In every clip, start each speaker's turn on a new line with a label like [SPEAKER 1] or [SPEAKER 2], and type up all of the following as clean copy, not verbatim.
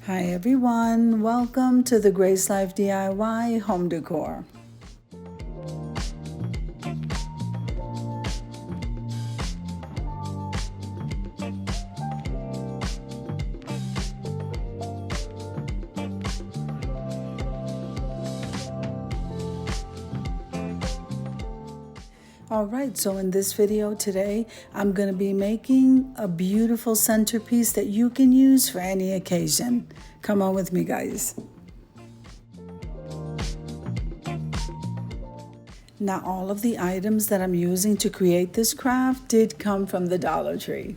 [SPEAKER 1] Hi everyone, welcome to the Grace Life DIY Home Decor. Alright, so in this video today, I'm going to be making a beautiful centerpiece that you can use for any occasion. Come on with me, guys. Now, all of the items that I'm using to create this craft did come from the Dollar Tree.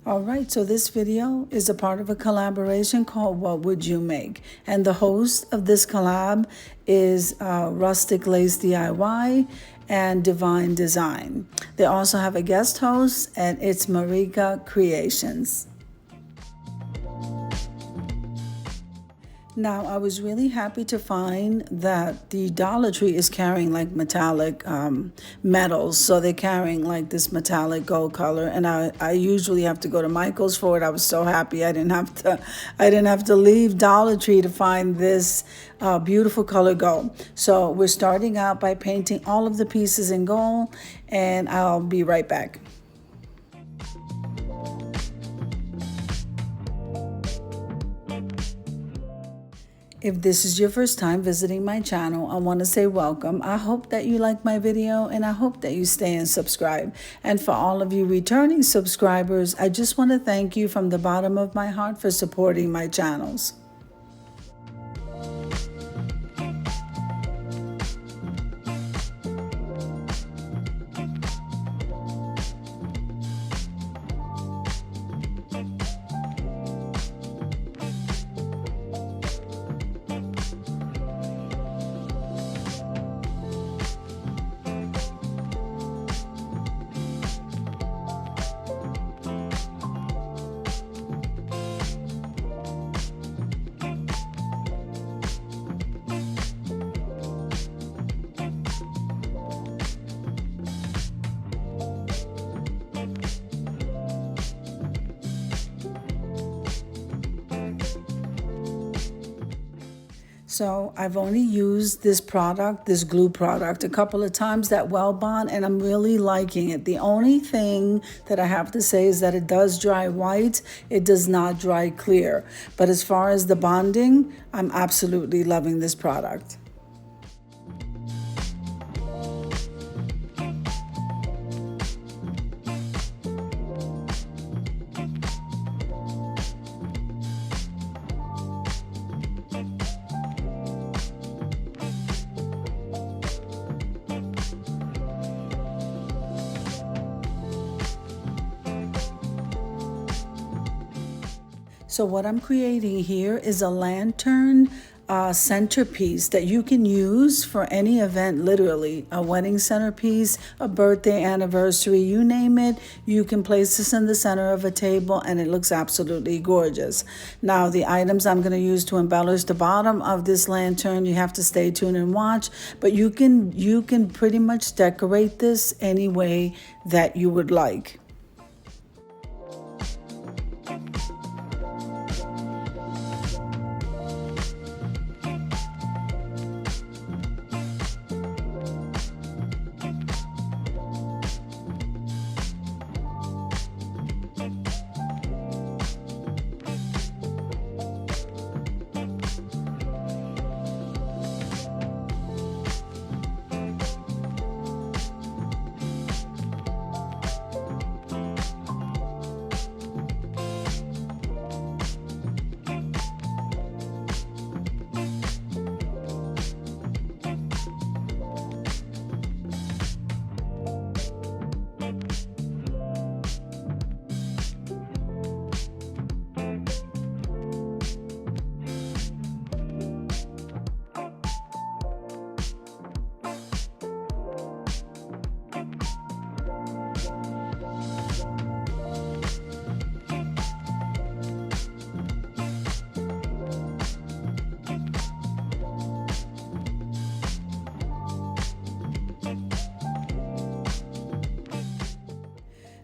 [SPEAKER 1] Alright, so this video is a part of a collaboration called What Would You Make? And the host of this collab is Rustic Lace DIY and Divine Design. They also have a guest host, and it's Marika Creations. Now, I was really happy to find that the Dollar Tree is carrying like metallic metals. So they're carrying like this metallic gold color. And I usually have to go to Michael's for it. I was so happy I didn't have to leave Dollar Tree to find this beautiful color gold. So we're starting out by painting all of the pieces in gold, and I'll be right back. If this is your first time visiting my channel, I want to say welcome. I hope that you like my video, and I hope that you stay and subscribe. And for all of you returning subscribers, I just want to thank you from the bottom of my heart for supporting my channels. So I've only used this product, this glue product, a couple of times, that Well Bond, and I'm really liking it. The only thing that I have to say is that it does dry white. It does not dry clear. But as far as the bonding, I'm absolutely loving this product. So what I'm creating here is a lantern centerpiece that you can use for any event, literally. A wedding centerpiece, a birthday, anniversary, you name it. You can place this in the center of a table and it looks absolutely gorgeous. Now, the items I'm going to use to embellish the bottom of this lantern, you have to stay tuned and watch. But you can pretty much decorate this any way that you would like.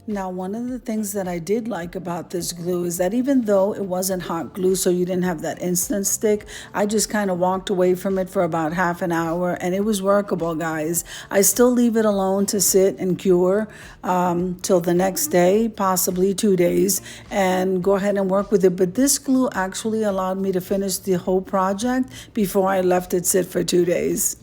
[SPEAKER 1] Now, one of the things that I did like about this glue is that even though it wasn't hot glue, so you didn't have that instant stick, I just kind of walked away from it for about half an hour and it was workable, guys. I still leave it alone to sit and cure till the next day, possibly 2 days, and go ahead and work with it. But this glue actually allowed me to finish the whole project before I left it sit for 2 days.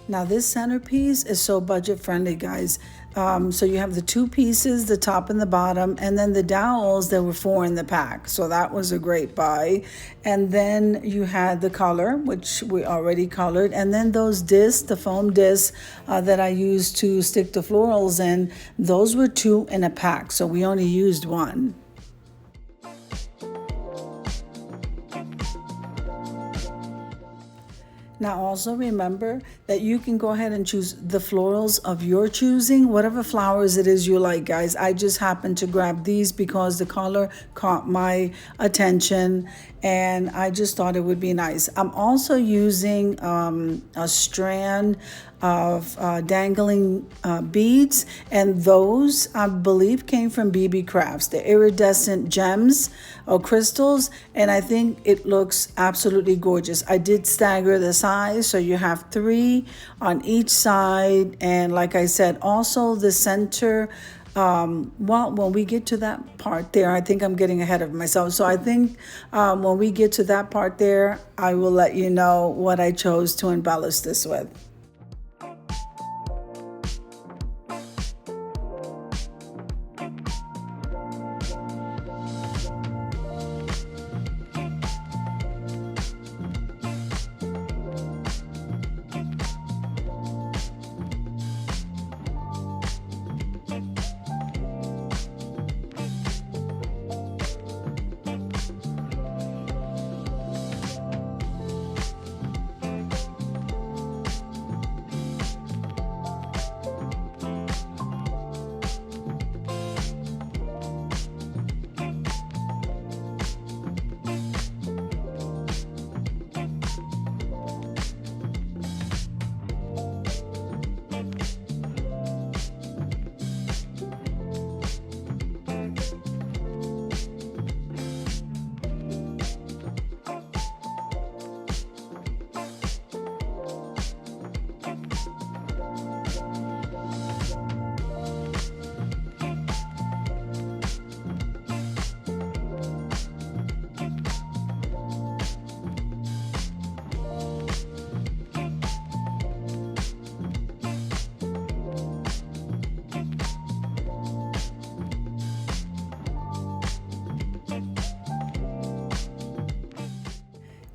[SPEAKER 1] Now this centerpiece is so budget friendly, guys. So you have the two pieces, the top and the bottom, and then the dowels, there were 4 in the pack. So that was a great buy. And then you had the color, which we already colored. And then those discs, the foam discs that I used to stick the florals in, those were 2 in a pack. So we only used 1. Now also remember that you can go ahead and choose the florals of your choosing, whatever flowers it is you like, guys. I just happened to grab these because the color caught my attention and I just thought it would be nice. I'm also using a strand of dangling beads, and those I believe came from BB Crafts. They're iridescent gems or crystals, and I think it looks absolutely gorgeous. I did stagger the size, so you have 3 on each side, and like I said, also the center. Well, when we get to that part there, I think I'm getting ahead of myself. So I think when we get to that part there, I will let you know what I chose to embellish this with.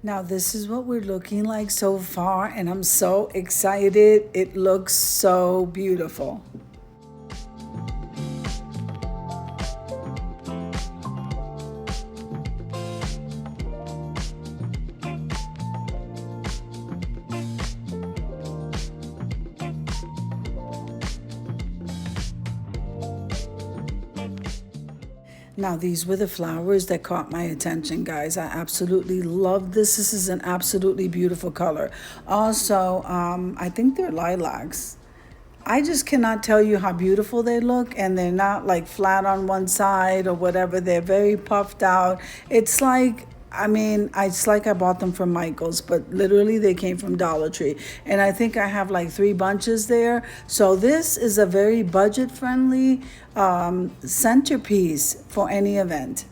[SPEAKER 1] Now this is what we're looking like so far, and I'm so excited. It looks so beautiful. Now these were the flowers that caught my attention, guys. I absolutely love this. This is an absolutely beautiful color. Also, I think they're lilacs. I just cannot tell you how beautiful they look, and they're not like flat on one side or whatever. They're very puffed out. It's like, it's like I bought them from Michael's, but literally they came from Dollar Tree. And I think I have like 3 bunches there. So this is a very budget-friendly centerpiece for any event.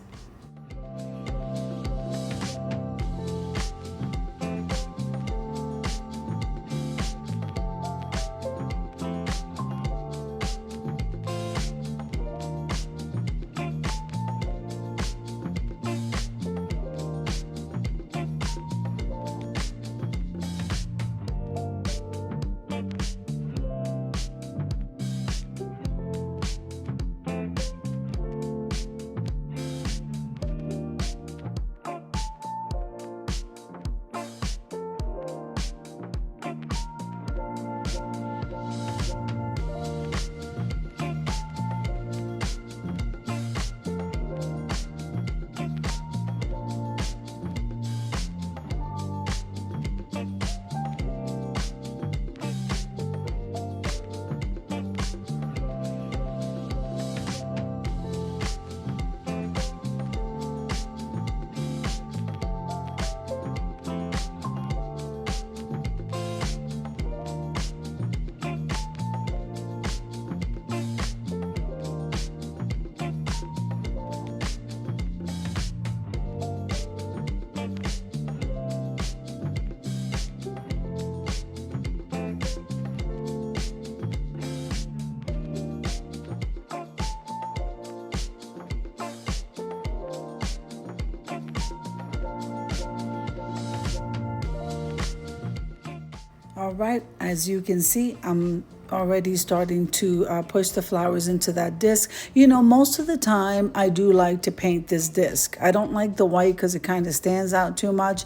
[SPEAKER 1] All right, as you can see, I'm already starting to push the flowers into that disc. You know, most of the time I do like to paint this disc. I don't like the white because it kind of stands out too much.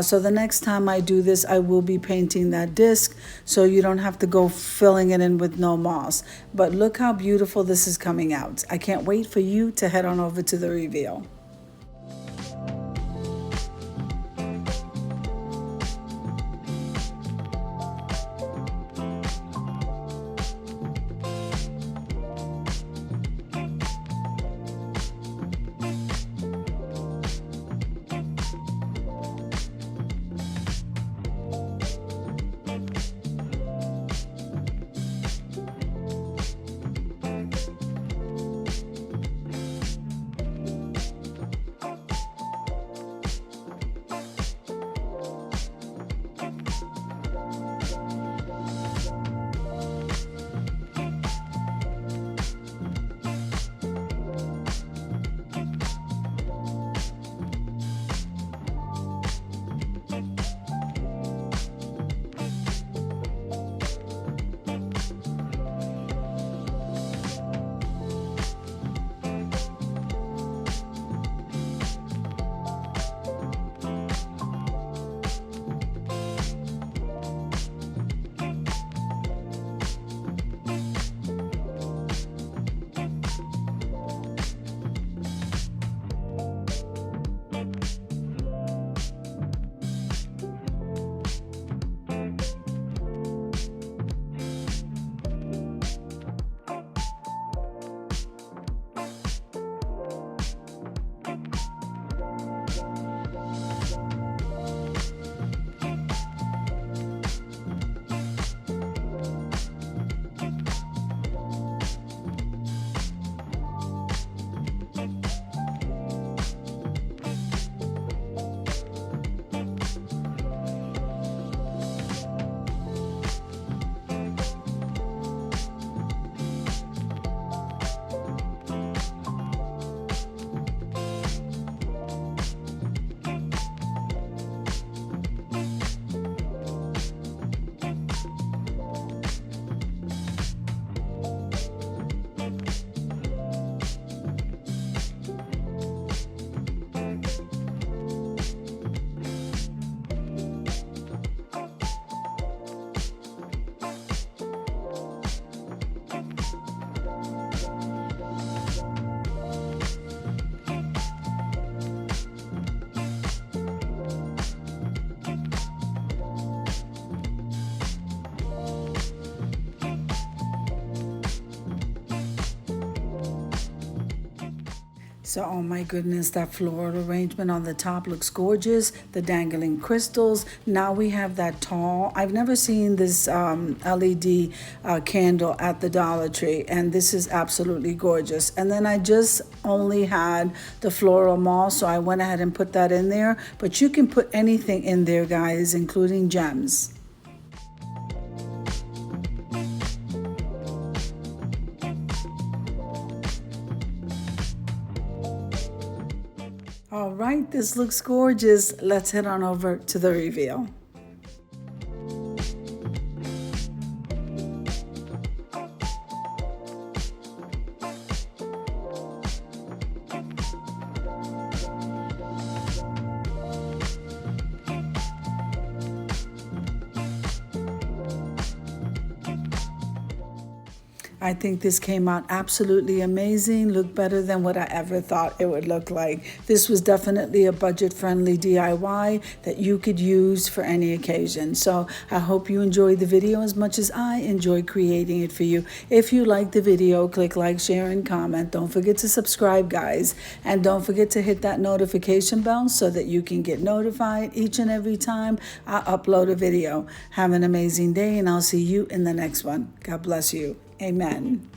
[SPEAKER 1] So the next time I do this, I will be painting that disc so you don't have to go filling it in with no moss. But look how beautiful this is coming out. I can't wait for you to head on over to the reveal. So, oh my goodness, that floral arrangement on the top looks gorgeous. The dangling crystals. Now we have that tall. I've never seen this LED candle at the Dollar Tree, and this is absolutely gorgeous. And then I just only had the floral moss, so I went ahead and put that in there. But you can put anything in there, guys, including gems. All right, this looks gorgeous. Let's head on over to the reveal. I think this came out absolutely amazing. Looked better than what I ever thought it would look like. This was definitely a budget-friendly DIY that you could use for any occasion. So I hope you enjoyed the video as much as I enjoyed creating it for you. If you liked the video, click like, share, and comment. Don't forget to subscribe, guys. And don't forget to hit that notification bell so that you can get notified each and every time I upload a video. Have an amazing day, and I'll see you in the next one. God bless you. Amen.